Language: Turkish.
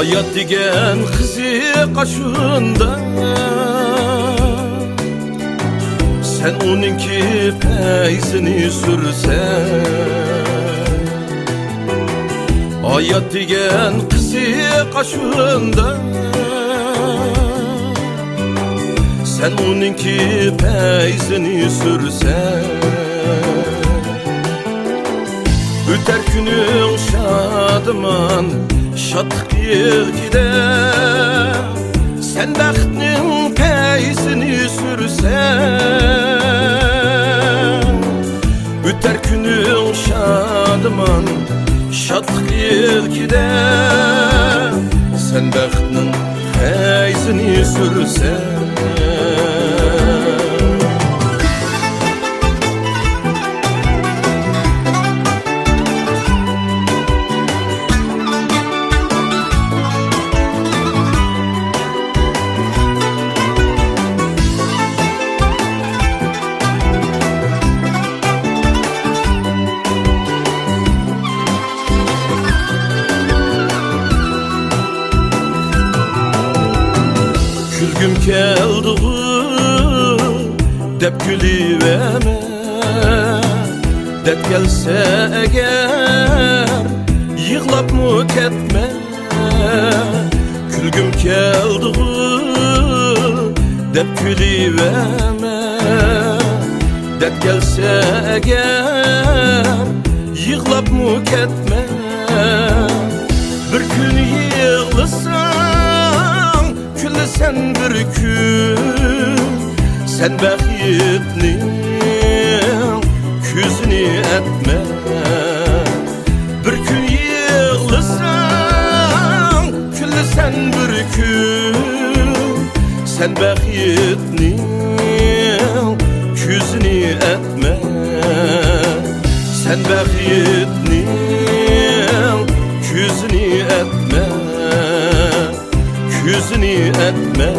Hayat degen kızı kaşında, sen onunki peyzini sürsen. Hayat degen kızı kaşında, sen onunki peyzini sürsen. Öter günün şadıman şatlık gider, sen bəxtinin peyzini sürsen. Öter günün şadıman şatlık gider, sen bəxtinin peyzini sürsen. Külgüm keldi dep gülüveme, dep gelse eğer yığlap mı ketme. Külgüm keldi dep gülüveme, dep gelse eğer yığlap mı ketme. Bir gün yığlısan sen bir gün, sen bəxtinin küzünü etme. Bir gün yığlısan, sen bir gün, sen bəxtinin küzünü etme. Sen bəxtinin küzünü etme, yüzünü etme.